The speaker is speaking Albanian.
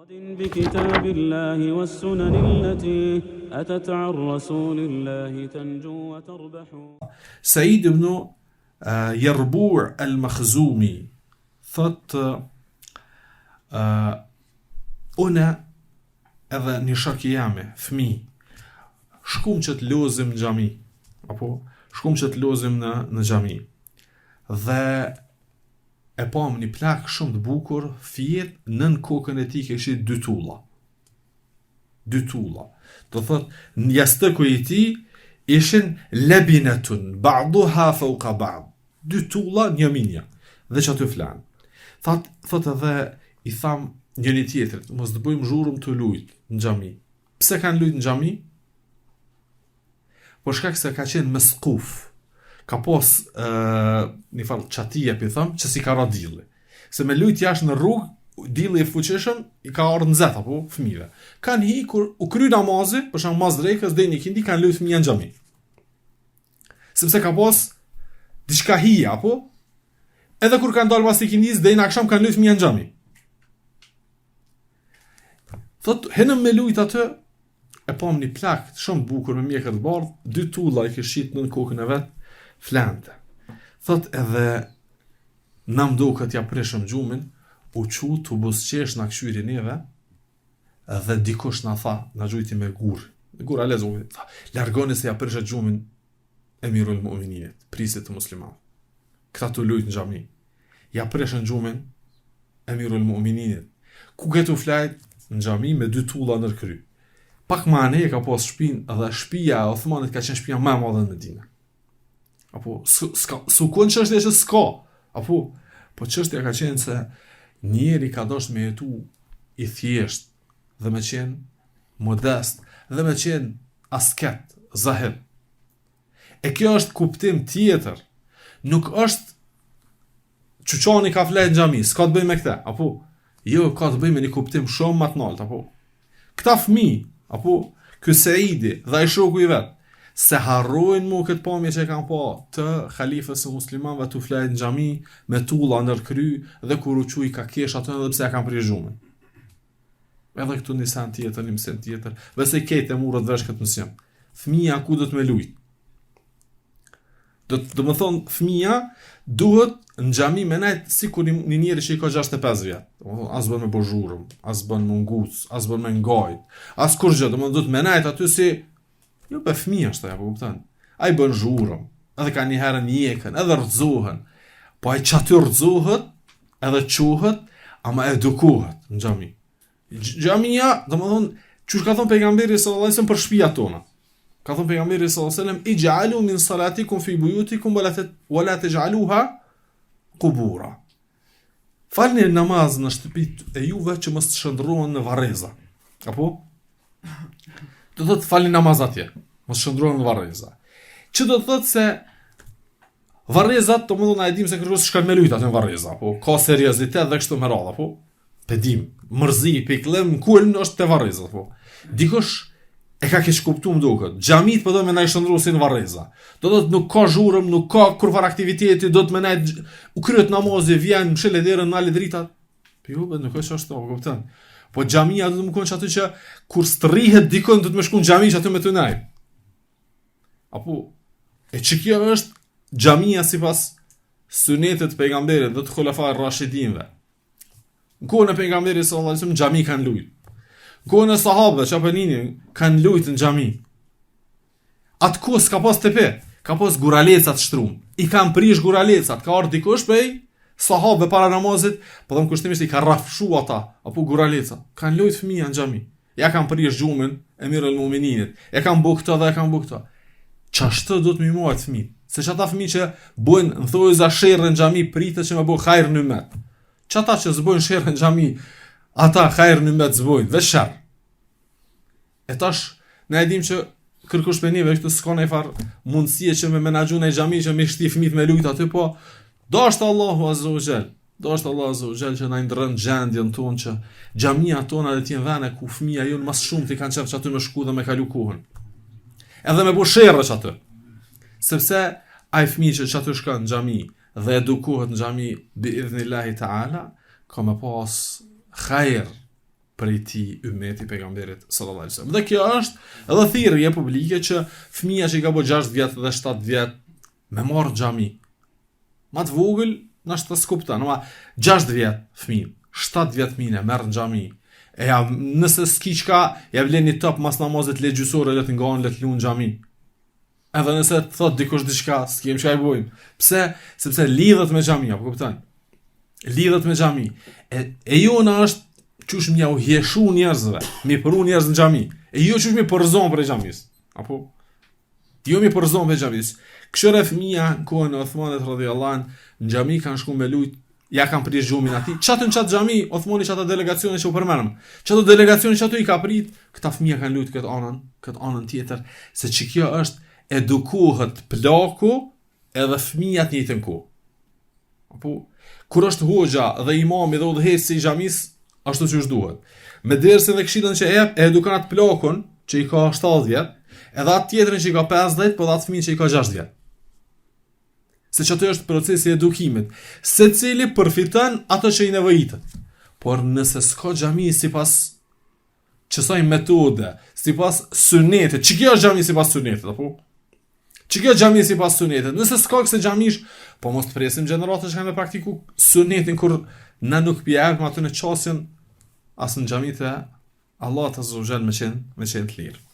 بكتاب الله والسنن التي أتت عن رسول الله تنجو وتربح. Said ibn Yarbu' al-Makhzumi thot una edhe një shok i jam, fëmijë, shkum që të lozim në xhami, apo shkum që të lozim në xhami. Dhe e pam një plak shumë të bukur, fjet nën kokën e tij kishte dy tulla. Dy tulla. Do thot, në jastëku i tij ishin labinatun ba'duha fawqa ba'd. Dy tulla një minja. Dhe që aty flan. Thot edhe i tham njëri tjetrit, mos të bëjmë zhurmë të lujt në xhami. Pse kanë lujt në xhami? Po shkak se ka qenë meskuf. Ka pos një farë qatia, për thëmë, që si ka ra dilli. Se me lujt jashtë në rrugë, dilli i fuqishëm, i ka orë në zetë, apo, fëmive. Kanë hi, kur u kry namazi, për shumë mas drejkës, dhe një kindi, kanë lujt fëmija në xhami. Sepse ka pos diçka hija, apo, edhe kur kanë dalë mas të kindis, dhe në aksham kanë lujt fëmija në xhami. Thot, henëm me lujt atë, e pam një plak shumë bukur me mjekët bardh, dy tulla i kishit në kokën e vetë, flante. Thot edhe na mduket ja prishëm gjumin, u qu të busqesh na këshyri neve, edhe dikush na tha, na gjujti me gur. Gur a lezo, largoni se ja prishet gjumin Emirul Mu'mininit, prisit të musliman. Këta të lujt në xhami. Ja prishën gjumin Emirul Mu'mininit. Ku getu flajt në xhami me dy tulla nër kry. Pak ma ne ka pas shpinë, edhe shpia e Othmanit ka qenë shpia më e madhe në Medinë. Apo, su kënë qështje që s'ka, apo, po qështja ka qenë se njeri ka dosht me jetu i thjesht, dhe me qenë modest, dhe me qenë asket, zahid. E kjo është kuptim tjetër, nuk është qëqani ka flejt në xhami, s'ka të bëj me këte, apo, jo, ka të bëj me një kuptim shumë më të nalt, apo. Këta fmi, apo, ky Saidi dhe ai shoku i vet, se harrojnë mu këtë pamje që e kanë pa të khalifës së muslimanëve të flajt në xhami me tulla ndër kry dhe kur u quj ka kesh atë edhe pse e kanë prish gjumin. Edhe këtu një sen tjetër, një mësim tjetër, dhe se i kejtë e murët vesh këtë mësim. Fëmija ku do të me lujt? Do më thonë, fëmija duhet në xhami me najtë si kur një njeri që i ka 65 vjetë. As bën me bozhurëm, as bën me nguc, as bën me ngajt, as kur gjë, do të me najtë aty si jo për fëmija është, po kupton. Ai bën zhurëm, edhe ka një herë njekën, edhe rrëzohen. Po ai çaty rrëzohet, edhe quhet, ama edukohet në xhami. Xhamia, domethënë, çu ka thënë pejgamberi sallallahu alajhi wasallam për shtëpiat tona. Ka thënë pejgamberi sallallahu alajhi wasallam ij'alu min salatikum fi buyutikum wala taj'aluha qubura. Falni namaz në shtëpitë e juve që mos shndrohen në varreza. Apo? Do të thotë falni namaz atje, mos shndrohen në varreza. Që do të thotë se varrezat, domethënë ai dim se kërkosh shkon me lut atë në varreza, apo ka seriozitet dhe kështu me radhë, apo pedim, mërzi, piklëm, kulm është te varreza, apo. Dikush e ka keq kuptuar duket. Xhamit po do me nai shndrosin në varreza. Do të thotë nuk ka zhurmë, nuk ka kurvar aktiviteti, do të më nai u kryet namazi, vjen mshël derën nale dritat. Po jo, nuk është ashtu, kupton. Po xhamia do të më konë që aty që kur strrihet dikon do të më shkon xhami që aty me të naj. Apo e që kjo është xhamia sipas sunetit të pejgamberit dhe të khulafa ar-rashidinëve. Në kohën e pejgamberit sallallahu alajhi wasallam xhami kanë lujt. Në kohën e sahabëve që apeninin kanë lujt në xhami. Atë kohë s'ka pas tepe, ka pas guralecat shtrum. I kanë prish guralecat, ka ardhur dikush prej sahabëve para namazit, po them kushtimisht i ka rrafshu ata, apo guraleca. Kanë lujt fëmija në xhami. Ja kanë prish gjumin Emirul Mu'mininit. E kanë bu këto dhe e kanë bu këto. Çashtë do të më marr fëmijë. Se çata fëmijë që bojnë në thojza sherrë në xhami pritet që më bëj hajër në met. Çata që zbojnë sherrë në xhami, ata hajër në met zbojnë, veç sherr. E tash ne e dim që kërkosh me neve këtu s'ka ne far mundësie që me menaxhun e xhami që me shti fëmijët me lut aty, po dashtë Allahu azza wa jall. Dashtë Allahu azza wa jall që na ndrën gjendjen tonë që xhamia tona dhe të jenë vende ku fëmia jon më shumë ti kanë qenë aty me shku dhe me kalu kohën. Edhe me busherrësh aty. Sepse ai fëmijë që aty shkon në xhami dhe edukohet në xhami bi idhnillahi taala, ka më pas hajër prej ti ummeti pejgamberit sallallahu alaihi wasallam. Dhe kjo është edhe thirrje publike që fëmia që i ka bërë 6 vjet dhe 7 vjet me marr xhami. Ma të vogël na të skupton, ama 6 vjet fëmijë, 7 vjet fëmijë merr në xhami. E ja, nëse s'ki qka, ja vlen një top mas namazet le gjysore, le të ngan, le të lunë në xhami. Edhe nëse të thot dikush diçka, s'kem çka i bojmë. Pse? Sepse lidhet me xhami, apo kupton? Lidhet me xhami. E jona është qysh mja u hjeshu njerëzve, mi përu njerëz në xhami. E jo qysh mi përzon për xhamis. Apo? Jo mi përzon për xhamis. Këshore fëmija në kohën e Othmanit radhiyallahu anhu, në xhami kanë shku me lujt, ja kanë prish gjumin atij. Çatën çat xhami, Othmani çata delegacione që u përmendëm. Çato delegacione që ato i ka prit, këta fëmija kanë lut këtë anën tjetër, se që kjo është edukohet plaku edhe fëmijat në njëjtën kohë. Apo kur është hoxha dhe imami dhe udhëheci i xhamis, ashtu siç duhet. Me dersën dhe këshillën që e edukon atë plakun që i ka 70 vjet, edhe atë tjetrin që i ka 50, po atë fëmijën që i ka 6 vjet. Se që ato është procesi edukimit. Secili përfiton ato që i nevojitet. Por nëse s'ka xhami sipas çësaj metode, sipas sunetit, që kjo është xhami sipas sunetit, apo? Që kjo xhami sipas sunetit. Nëse s'ka kësaj xhamish, po mos të presim gjeneratët që kanë me praktiku sunetin kur na nuk pjevëm atë në qasjen as në xhamit e Allah të zogjen me qenë të lirë.